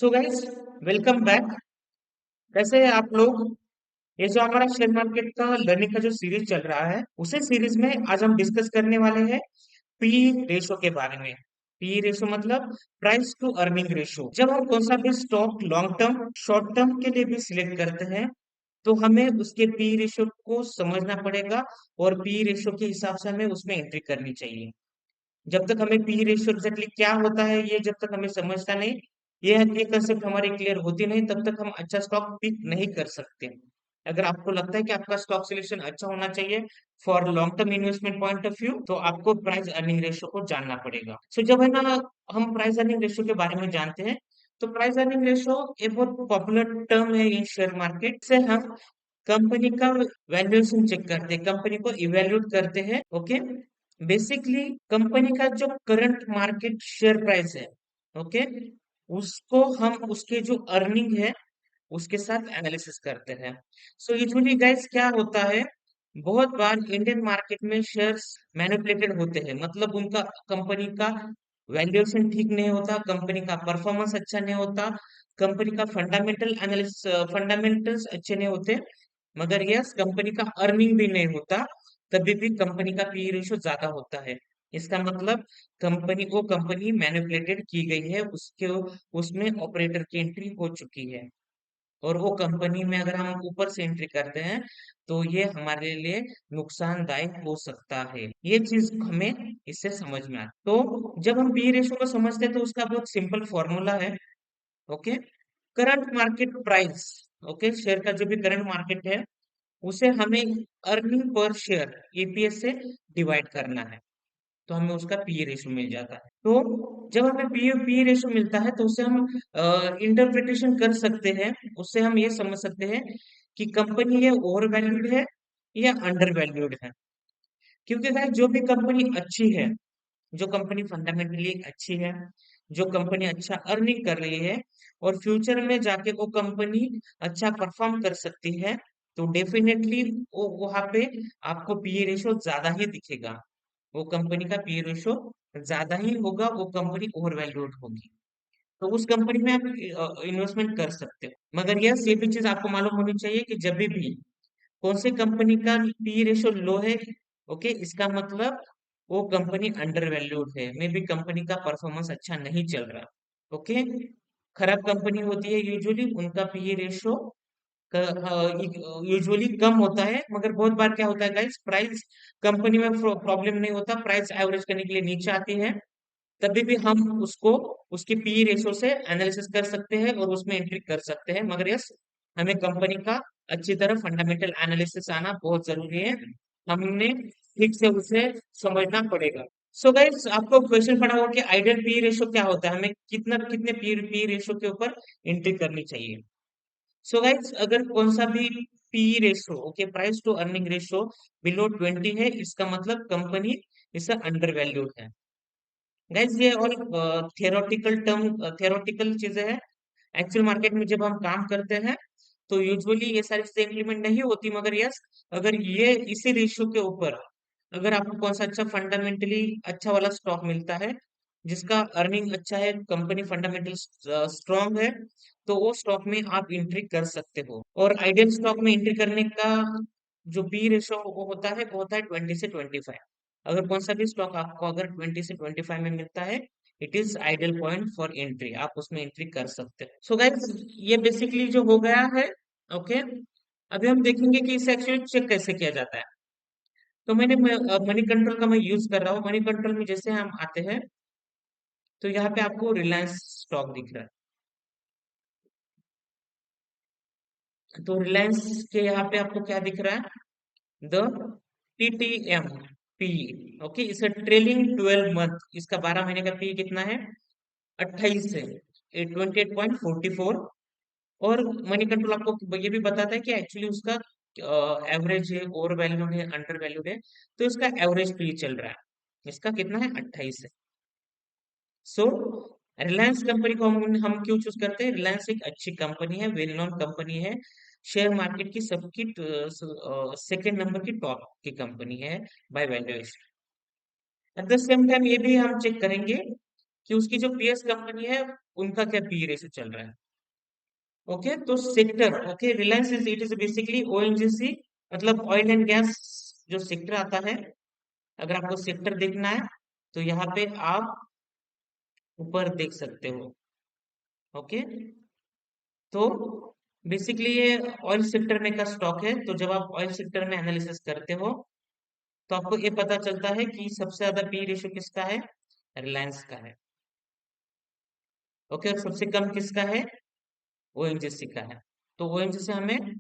So guys, welcome back. कैसे हैं आप लोग? ये जो हमारा शेयर मार्केट का लर्निंग का जो सीरीज चल रहा है, उसी सीरीज में आज हम डिस्कस करने वाले हैं पी रेशो के बारे में। पी रेशो मतलब प्राइस टू अर्निंग रेशो। जब हम कौन सा भी stock long term short term के लिए भी सिलेक्ट करते हैं, तो हमें उसके पी रेशो को समझना पड़ेगा और पी रेशो के हिसाब से हमें उसमें एंट्री करनी चाहिए। जब तक हमें पी रेशियो एग्जैक्टली क्या होता है, ये जब तक हमें समझता नहीं, ये कंसेप्ट हमारी क्लियर होती नहीं, तब तक हम अच्छा स्टॉक पिक नहीं कर सकते। अगर आपको लगता है कि आपका स्टॉक सिलेक्शन अच्छा होना चाहिए for long term investment point of view, तो आपको प्राइस अर्निंग रेशियो को जानना पड़ेगा। सो जब है ना, हम प्राइस अर्निंग रेशियो के बारे में जानते हैं, तो प्राइस अर्निंग रेशियो एक बहुत पॉपुलर टर्म है इन शेयर मार्केट से। हम कंपनी का वैल्यूएशन चेक करते हैं, कंपनी को इवेल्यूट करते हैं। ओके, बेसिकली कंपनी का जो करंट मार्केट शेयर प्राइस है, ओके, उसको हम उसके जो अर्निंग है उसके साथ एनालिसिस करते हैं। सो यूजुअली गाइस क्या होता है, बहुत बार इंडियन मार्केट में शेयर्स मैनिपुलेटेड होते हैं, मतलब उनका कंपनी का वैल्यूएशन ठीक नहीं होता, कंपनी का परफॉर्मेंस अच्छा नहीं होता, कंपनी का फंडामेंटल्स अच्छे नहीं होते, मगर यस कंपनी का अर्निंग भी नहीं होता, तभी भी कंपनी का पी रेशियो ज्यादा होता है। इसका मतलब कंपनी मैनिपुलेटेड की गई है, उसके उसमें ऑपरेटर की एंट्री हो चुकी है, और वो कंपनी में अगर हम ऊपर से एंट्री करते हैं तो ये हमारे लिए नुकसानदायक हो सकता है। ये चीज हमें इससे समझ में आती। तो जब हम पी रेशियो को समझते हैं तो उसका बहुत सिंपल फॉर्मूला है। Okay, current market price, okay, share का जो भी करंट मार्केट है उसे हमें अर्निंग पर शेयर ईपीएस से डिवाइड करना है, तो हमें उसका पी रेशियो मिल जाता है। तो जब हमें पी रेशियो मिलता है तो उससे हम इंटरप्रिटेशन कर सकते हैं, उससे हम ये समझ सकते हैं कि कंपनी ये ओवर वैल्यूड है या अंडर वैल्यूड है। क्योंकि भाई जो भी कंपनी अच्छी है, जो कंपनी फंडामेंटली अच्छी है, जो कंपनी अच्छा अर्निंग कर रही है और फ्यूचर में जाके वो कंपनी अच्छा परफॉर्म कर सकती है, तो डेफिनेटली वो वहां पे आपको पी रेशियो ज्यादा ही दिखेगा। वो कंपनी का पी रेशियो ज्यादा ही होगा, वो कंपनी ओवर वैल्यूड होगी, तो उस कंपनी में आप इन्वेस्टमेंट कर सकते हो। मगर यस ये भी चीज आपको मालूम होनी चाहिए कि जब भी कौन सी कंपनी का पी रेशियो लो है, ओके, इसका मतलब वो कंपनी अंडर वैल्यूड है, मे बी कंपनी का परफॉर्मेंस अच्छा नहीं चल रहा। ओके, खराब कंपनी होती है यूजुअली उनका पी रेशियो यूजुअली कम होता है, मगर बहुत बार क्या होता है गाइस, प्राइस कंपनी में प्रॉब्लम नहीं होता, प्राइस एवरेज करने के लिए नीचे आती है, तभी भी हम उसको उसकी पी रेशो से एनालिसिस कर सकते हैं और उसमें एंट्री कर सकते हैं। मगर यस, हमें कंपनी का अच्छी तरह फंडामेंटल एनालिसिस आना बहुत जरूरी है, हमने ठीक से उसे समझना पड़ेगा। सो गाइस, आपको क्वेश्चन पड़ा होगा कि आइडियल पी रेशो क्या होता है, हमें कितने पी रेशो के ऊपर एंट्री करनी चाहिए। सो गाइस, अगर कौन सा भी P ratio, okay, price to earning ratio below 20 है, इसका मतलब कंपनी इसे अंडर वैल्यूड है। गाइस ये और थियोरटिकल चीजें हैं। एक्चुअल मार्केट में जब हम काम करते हैं तो यूजुअली ये सारी चीजें इम्प्लीमेंट नहीं होती, मगर यस, अगर ये इसी रेशियो के ऊपर अगर आपको कौन सा अच्छा फंडामेंटली अच्छा वाला स्टॉक मिलता है, जिसका अर्निंग अच्छा है, कंपनी फंडामेंटल स्ट्रांग है, तो वो स्टॉक में आप एंट्री कर सकते हो। और आइडियल स्टॉक में एंट्री करने का जो पी रेशो होता है वो होता है 20 से 25। अगर कौन सा भी स्टॉक आपको अगर 20 से 25 में मिलता है, it is ideal point for entry, आप उसमें एंट्री कर सकते हो। सो गाइस, ये बेसिकली जो हो गया है। ओके, अभी हम देखेंगे कि इसे एक्चुअली चेक कैसे किया जाता है। तो मैंने मनी कंट्रोल का मैं यूज कर रहा हूँ। मनी कंट्रोल में जैसे हम आते हैं तो यहाँ पे आपको रिलायंस स्टॉक दिख रहा है, तो रिलायंस के यहाँ पे आपको क्या दिख रहा है, द टीटीएम पी, ओके, इसे ट्रेलिंग 12 मंथ, इसका 12 महीने का पी कितना है, 28 है, 28.44। और मनी कंट्रोल आपको ये भी बताता है कि एक्चुअली उसका एवरेज है, ओवर वैल्यूड है, अंडर वैल्यूड है, तो इसका एवरेज पी चल रहा है, इसका कितना है, 28 है। सो रिलायंस कंपनी को हम क्यों चूज करते हैं, रिलायंस एक अच्छी कंपनी है, वेल नोन कंपनी है, शेयर मार्केट की सबकी सेकेंड नंबर की टॉप की कंपनी है by valuation. At the same time ये भी हम चेक करेंगे कि उसकी जो पीएस कंपनी है उनका क्या पी रेशियो चल रहा है। ओके, तो sector, okay, Reliance is it is basically ONGC, मतलब ऑयल एंड गैस जो सेक्टर आता है। अगर आपको सेक्टर देखना है तो यहाँ पे आप ऊपर देख सकते हो। ओके, तो बेसिकली ये ऑयल सेक्टर में का स्टॉक है। तो जब आप ऑयल सेक्टर में एनालिसिस करते हो तो आपको ये पता चलता है कि सबसे ज्यादा पी रेशियो किसका है, रिलायंस का है। ओके, और सबसे कम किसका है, ओएनजीसी का है। तो ओएनजीसी हमें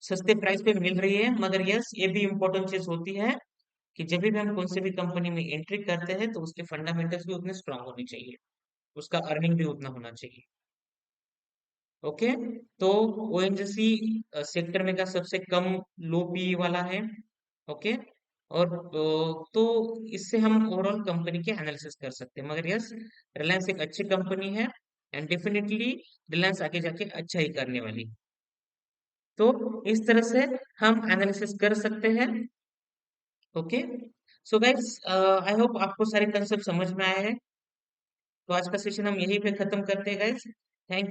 सस्ते प्राइस पे मिल रही है, मगर यस ये भी इम्पोर्टेंट चीज होती है कि जब भी हम कौन से भी कंपनी में एंट्री करते हैं तो उसके फंडामेंटल्स भी उतने स्ट्रांग होने चाहिए, उसका अर्निंग भी उतना होना चाहिए। ओके, तो ओएनजीसी सेक्टर में का सबसे कम लो पी वाला है। ओके, और तो इससे हम ओवरऑल कंपनी के एनालिसिस कर सकते हैं, मगर यस रिलायंस एक अच्छी कंपनी है एंड डेफिनेटली रिलायंस आगे जाके अच्छा ही करने वाली। तो इस तरह से हम एनालिसिस कर सकते हैं। Okay, so guys I hope आपको सारे कंसेप्ट समझ में आए हैं। तो आज का सेशन हम यहीं पे खत्म करते हैं गाइस। थैंक